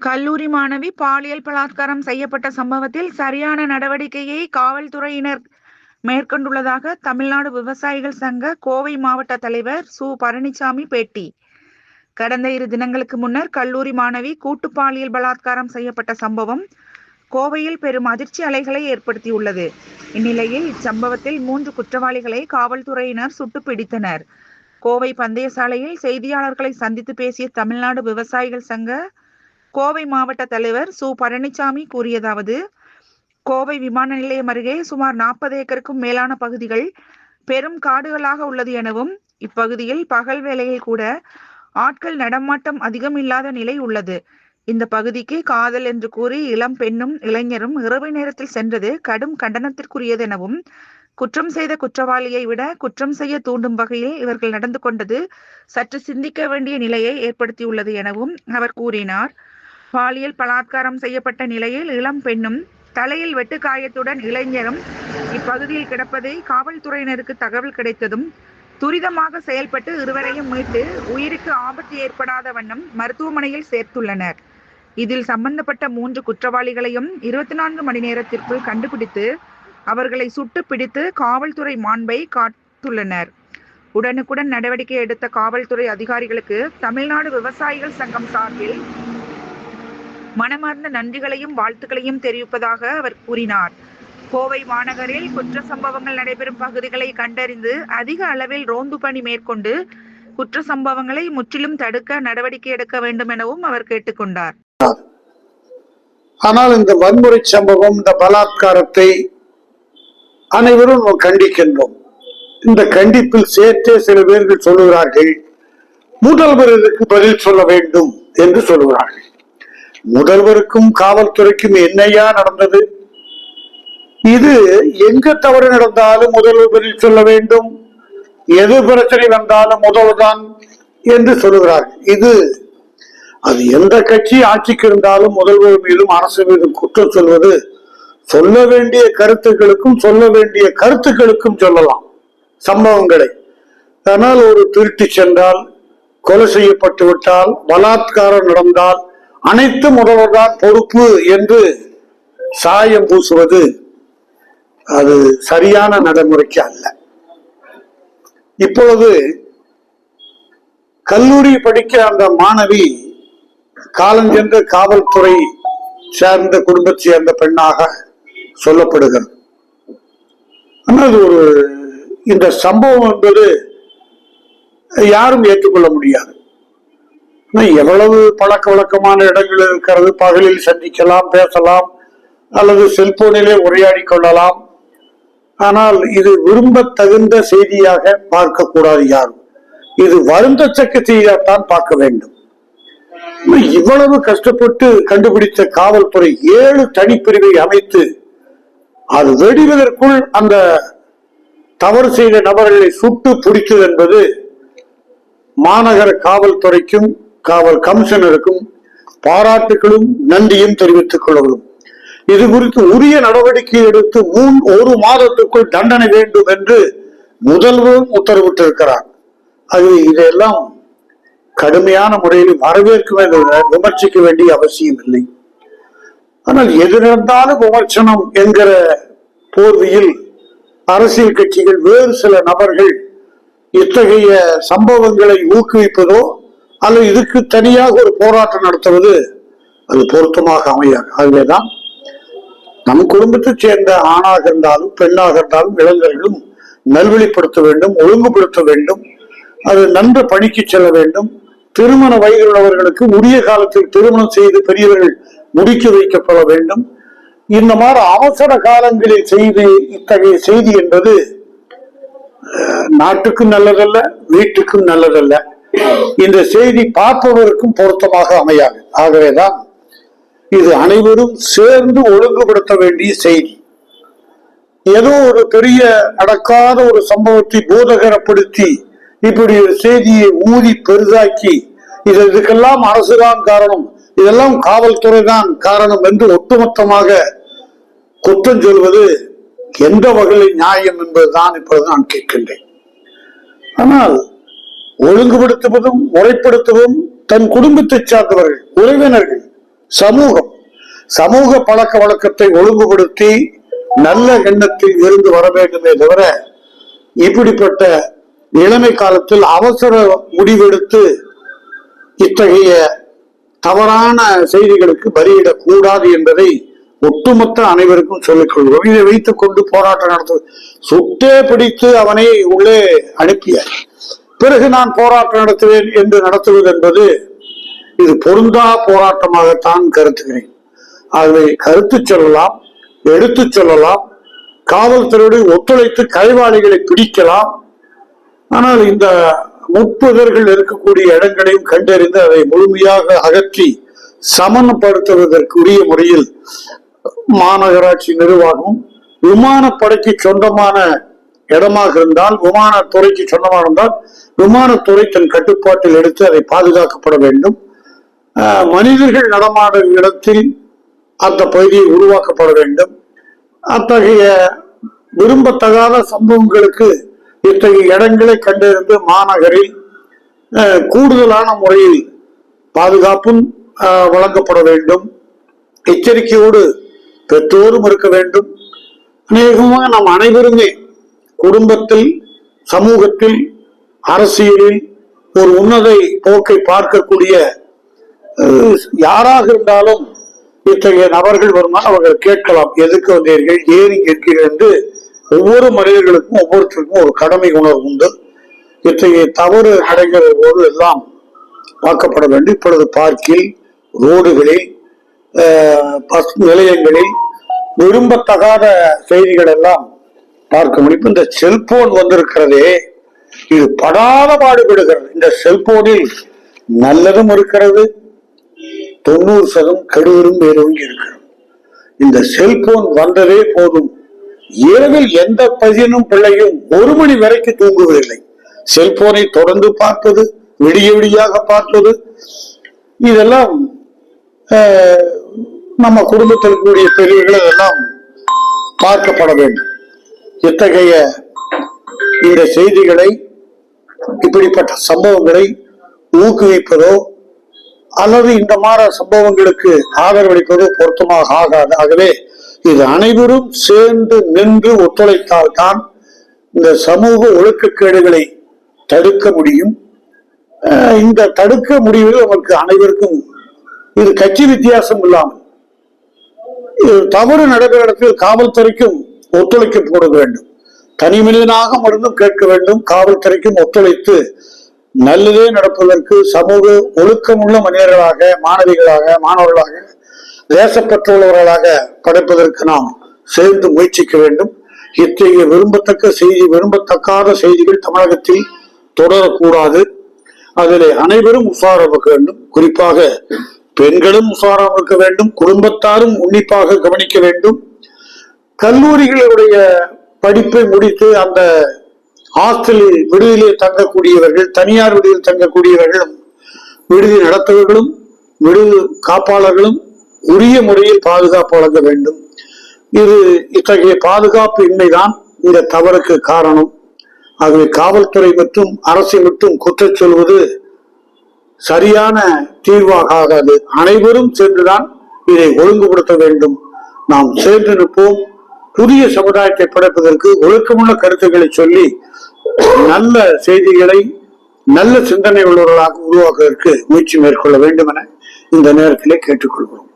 கல்லூரி மாணவி பாலியல் பலாத்காரம் செய்யப்பட்ட சம்பவத்தில் சரியான நடவடிக்கையை காவல்துறையினர் மேற்கொண்டுள்ளதாக தமிழ்நாடு விவசாயிகள் சங்க கோவை மாவட்ட தலைவர் சு. பழனிசாமி பேட்டி. கடந்த 2 தினங்களுக்கு முன்னர் கல்லூரி மாணவி கூட்டு பாலியல் பலாத்காரம் செய்யப்பட்ட சம்பவம் கோவையில் பெரும் அதிர்ச்சி அலைகளை ஏற்படுத்தியுள்ளது. இந்நிலையில் இச்சம்பவத்தில் 3 குற்றவாளிகளை காவல்துறையினர் சுட்டு பிடித்தனர். கோவை பந்தயசாலையில் செய்தியாளர்களை சந்தித்து பேசிய தமிழ்நாடு விவசாயிகள் சங்க கோவை மாவட்ட தலைவர் சு. பழனிசாமி கூறியதாவது: கோவை விமான நிலையம் அருகே சுமார் 40 ஏக்கருக்கும் மேலான பகுதிகள் பெரும் காடுகளாக உள்ளது எனவும், இப்பகுதியில் பகல் வேளையில் கூட ஆட்கள் நடமாட்டம் அதிகம் இல்லாத நிலை உள்ளது. இந்த பகுதிக்கு காதல் என்று கூறி இளம் பெண்ணும் இளைஞரும் இரவு நேரத்தில் சென்றது கடும் கண்டனத்திற்குரியதெனவும், குற்றம் செய்த குற்றவாளியை விட குற்றம் செய்ய தூண்டும் வகையில் இவர்கள் நடந்து கொண்டது சற்று சிந்திக்க வேண்டிய நிலையை ஏற்படுத்தியுள்ளது எனவும் அவர் கூறினார். பாலியல் பலாத்காரம் செய்யப்பட்ட நிலையில் இளம் பெண்ணும் தலையில் வெட்டுக்காயத்துடன் இளைஞரும் இப்பகுதியில் கிடப்பதை காவல்துறையினருக்கு தகவல் கிடைத்ததும் துரிதமாக செயல்பட்டு இருவரையும் மீட்டு உயிருக்கு ஆபத்து ஏற்படாத வண்ணம் மருத்துவமனையில் சேர்த்துள்ளனர். இதில் சம்பந்தப்பட்ட 3 குற்றவாளிகளையும் 24 மணி நேரத்திற்குள் கண்டுபிடித்து அவர்களை சுட்டு பிடித்து காவல்துறை மாண்பை காத்துள்ளனர். உடனுக்குடன் நடவடிக்கை எடுத்த காவல்துறை அதிகாரிகளுக்கு தமிழ்நாடு விவசாயிகள் சங்கம் சார்பில் மனமார்ந்த நன்றிகளையும் வாழ்த்துக்களையும் தெரிவிப்பதாக அவர் கூறினார். கோவை மாநகரில் குற்ற சம்பவங்கள் நடைபெறும் பகுதிகளை கண்டறிந்து அதிக அளவில் ரோந்து பணி மேற்கொண்டு குற்ற சம்பவங்களை முற்றிலும் தடுக்க நடவடிக்கை எடுக்க வேண்டும் எனவும் அவர் கேட்டுக்கொண்டார். ஆனால் இந்த வன்முறை சம்பவம், இந்த பலாத்காரத்தை அனைவரும் கண்டிக்கின்றோம். இந்த கண்டிப்பில் சேர்த்தே சில பேர்கள் சொல்லுகிறார்கள், முதல்வர் இதற்கு பதில் சொல்ல வேண்டும் என்று சொல்லுகிறார்கள். முதல்வருக்கும் காவல்துறைக்கும் என்னையா நடந்தது? இது எங்க தவறு நடந்தாலும் முதல்வர் பதில் சொல்ல வேண்டும், எது பிரச்சனை வந்தாலும் முதல்வர்தான் என்று சொல்லுகிறார்கள். அது எந்த கட்சி ஆட்சிக்கு இருந்தாலும் முதல்வர் மீதும் அரசு மீதும் குற்றம் சொல்வது சொல்ல வேண்டிய கருத்துக்களுக்கும் சொல்லலாம் சம்பவங்களை. ஆனால் ஒரு திருட்டு சென்றால், கொலை செய்யப்பட்டு விட்டால், பலாத்காரம் நடந்தால் அனைத்து முதல்வர்தான் பொறுப்பு என்று சாயம் பூசுவது அது சரியான நடைமுறைக்கு அல்ல. இப்பொழுது கல்லூரி படிக்க அந்த மாணவி காலஞ்சென்ற காவல்துறை சேர்ந்த குடும்பத்தை சேர்ந்த பெண்ணாக சொல்லப்படுகிறது. ஆனால் இந்த சம்பவம் என்பது யாரும் ஏற்றுக்கொள்ள முடியாது. எவ்வளவு பழக்க வழக்கமான இடங்கள் இருக்கிறது, பகலில் சந்திக்கலாம், பேசலாம், அல்லது செல்போனிலே உரையாடி கொள்ளலாம். ஆனால் இது விரும்பத்தகுந்த செய்தியாக பார்க்கக்கூடாது யாரும். இது வருந்தத்தக்க செய்தியாகத்தான் பார்க்க வேண்டும். இவ்வளவு கஷ்டப்பட்டு கண்டுபிடித்த காவல்துறை 7 தனிப்பிரிவை அமைத்து அது வெடிவதற்குள் அந்த தவறு செய்த நபர்களை சுட்டு பிடித்தது என்பது மாநகர காவல்துறைக்கும் காவல் கமிஷனருக்கும் பாராட்டுகளும் நன்றியும் தெரிவித்துக் கொள்கிறோம். இது குறித்து உரிய நடவடிக்கை எடுத்து 1 மாதத்துக்குள் தண்டனை வேண்டும் என்று முதல்வரும் உத்தரவிட்டிருக்கிறார். இதையெல்லாம் கடுமையான முறையில் வரவேற்க விமர்சிக்க வேண்டிய அவசியம் இல்லை. ஆனால் எது நடந்தாலும் விமர்சனம் என்கிற போர்வையில் அரசியல் கட்சிகள், வேறு சில நபர்கள் இத்தகைய சம்பவங்களை ஊக்குவிப்பதோ அல்லது இதுக்கு தனியாக ஒரு போராட்டம் நடத்துவது அது பொருத்தமாக அமையாது. ஆகவேதான் நம் குடும்பத்தைச் சேர்ந்த ஆணாக இருந்தாலும் பெண்ணாக இருந்தாலும் இளைஞர்களும் நல்வழிப்படுத்த வேண்டும், ஒழுங்குபடுத்த வேண்டும், அது நன்று பணிக்கு செல்ல வேண்டும். திருமண வயதில் உள்ளவர்களுக்கு உரிய காலத்தில் திருமணம் செய்து பெரியவர்கள் முடிக்க வைக்கப்பட வேண்டும். இந்த மாதிரி அவசர காலங்களில் இத்தகைய செய்தி என்பது நாட்டுக்கும் நல்லதல்ல, வீட்டுக்கும் நல்லதல்ல. இந்த செய்தி பார்ப்பவருக்கும் பொருத்தமாக அமையாது. ஆகவேதான் இது அனைவரும் சேர்ந்து ஒழுங்குபடுத்த வேண்டிய செய்தி. ஏதோ ஒரு பெரிய நடக்காத ஒரு சம்பவத்தை பூதகரப்படுத்தி இப்படி ஒரு செய்தியை ஊதி பெரிதாக்கி இதுக்கெல்லாம் அரசுதான் காரணம், இதெல்லாம் காவல்துறை தான் காரணம் என்று ஒட்டுமொத்தமாக குற்றம் சொல்வது எந்த வகையில் நியாயம் என்பதுதான் இப்பொழுது நான் கேட்கின்றேன். ஆனால் ஒழுங்குபடுத்துவதும் முறைப்படுத்துவதும் தன் குடும்பத்தை சார்ந்தவர்கள், உறவினர்கள், சமூக பழக்க வழக்கத்தை ஒழுங்குபடுத்தி நல்ல எண்ணத்தில் இருந்து வர வேண்டுமே தவிர இப்படிப்பட்ட இளமை காலத்தில் அவசர முடிவெடுத்து இத்தகைய தவறான செய்திகளுக்கு பலியிடக் கூடாது என்பதை ஒட்டுமொத்த அனைவருக்கும் சொல்லிக் கொள்வோம். இதை வைத்துக் கொண்டு போராட்டம் நடத்துவது, சுட்டே பிடித்து அவனை உள்ளே அனுப்பிய பிறகு நான் போராட்டம் நடத்துவேன் என்று நடத்துவது என்பது இது பொருந்தா போராட்டமாகத்தான் கருத்துகிறேன். ஆகவே கருத்து சொல்லலாம், எடுத்து சொல்லலாம், காவல்துறையோடு ஒத்துழைத்து கைவாளிகளை பிடிக்கலாம். ஆனால் இந்த முட்புதர்கள் இருக்கக்கூடிய இடங்களையும் கண்டறிந்து அதை முழுமையாக அகற்றி சமன்படுத்துவதற்குரிய முறையில் மாநகராட்சி நிர்வாகம் விமானப்படைக்கு சொந்தமான இடமாக இருந்தால், விமானத்துறைக்கு சொந்தமாக இருந்தால் விமானத்துறை தன் கட்டுப்பாட்டில் எடுத்து அதை பாதுகாக்கப்பட வேண்டும். மனிதர்கள் நடமாடும் இடத்தில் அந்த பகுதியை உருவாக்கப்பட வேண்டும். அத்தகைய விரும்பத்தகாத சம்பவங்களுக்கு இத்தகைய இடங்களை கண்டறிந்து மாநகரில் கூடுதலான முறையில் பாதுகாப்பும் வழங்கப்பட வேண்டும். எச்சரிக்கையோடு பெற்றோரும் இருக்க வேண்டும். அநேகமாக நாம் அனைவருமே குடும்பத்தில், சமூகத்தில், அரசியலில் ஒரு உன்னத போக்கை பார்க்கக்கூடிய யாராக இருந்தாலும் இத்தகைய நபர்கள் வருமானம் அவர்கள் கேட்கலாம், எதுக்கு வந்தீர்கள், ஏன் கேட்கிறீர்கள் என்று. ஒவ்வொரு மனிதர்களுக்கும் ஒவ்வொருத்தருக்கும் ஒரு கடமை உணர்வு உண்டு. இத்தகைய தவறு நடைகிற போது எல்லாம் பார்க்கப்பட வேண்டும். இப்பொழுது பார்க்கில், ரோடுகளில், பஸ் நிலையங்களில் விரும்பத்தகாத செய்திகள் எல்லாம் பார்க்க முடியும். இந்த செல்போன் வந்திருக்கிறதே, இது படாத பாடுபடுகிறது. இந்த செல்போனில் நல்லதும் இருக்கிறது, 90% கெடுதலும் வேறோங்கி இருக்கிறது. இந்த செல்போன் வந்ததே போதும். இரவில் எந்த பையனும் பிள்ளையும் 1 மணி வரைக்கும் தூங்குவதில்லை. செல்போனை தொடர்ந்து பார்ப்பது, விடிய விடியாக பார்ப்பது, இதெல்லாம் நம்ம குடும்பத்தில் கூடிய பெரியவர்கள் இதெல்லாம் பார்க்கப்பட வேண்டும். இத்தகைய இந்த செய்திகளை, இப்படிப்பட்ட சம்பவங்களை ஊக்குவிப்பதோ அல்லது இந்த மாதிரி சம்பவங்களுக்கு ஆதரவளிப்பதோ பொருத்தமாக ஆகாது. ஆகவே இது அனைவரும் சேர்ந்து நின்று ஒத்துழைத்தால் தான் இந்த சமூக ஒழுக்கக்கேடுகளை தடுக்க முடியும். இந்த தடுக்க முடிவில் நமக்கு அனைவருக்கும் இது கட்சி வித்தியாசம் இல்லாமல் தவறு நடைபெற இடத்தில் காவல்துறைக்கும் ஒத்துழைக்க போட வேண்டும். தனி மனிதனாக மருந்தும் கேட்க வேண்டும். காவல்துறைக்கும் ஒத்துழைத்து நல்லதே நடப்பதற்கு சமூக ஒழுக்கமுள்ள மனிதர்களாக, மாணவிகளாக, மாணவர்களாக, தேசப்பற்றுள்ளவர்களாக படைப்பதற்கு நாம் சேர்ந்து முயற்சிக்க வேண்டும். இத்தகைய விரும்பத்தக்காத செய்திகள் தமிழகத்தில் தொடரக்கூடாது. அதில் அனைவரும் உஷாராக இருக்க வேண்டும். குறிப்பாக பெண்களும் உஷாராக இருக்க வேண்டும். குடும்பத்தாரும் உன்னிப்பாக கவனிக்க வேண்டும். கல்லூரிகளுடைய படிப்பை முடித்து அந்த ஹாஸ்டலில் விடுதியிலே தங்கக்கூடியவர்கள், தனியார் விடுதியில் தங்கக்கூடியவர்களும், விடுதி நடத்துவர்களும், விடுதி காப்பாளர்களும் உரிய முறையில் பாதுகாப்பு வழங்க வேண்டும். இது இத்தகைய பாதுகாப்பு இன்மைதான் இந்த தவறுக்கு காரணம். ஆகவே காவல்துறை மற்றும் அரசை மட்டும் குற்றம் சொல்வது சரியான தீர்வாக ஆகாது. அனைவரும் சேர்ந்துதான் இதை ஒழுங்குபடுத்த வேண்டும். நாம் சேர்ந்து நிற்போம். புதிய சமுதாயத்தை படைப்பதற்கு ஒழுக்கமுள்ள கருத்துக்களை சொல்லி நல்ல செய்திகளை, நல்ல சிந்தனை உள்ளவர்களாக உருவாக்குவதற்கு முயற்சி மேற்கொள்ள வேண்டும் என இந்த நேரத்திலே கேட்டுக்கொள்கிறோம்.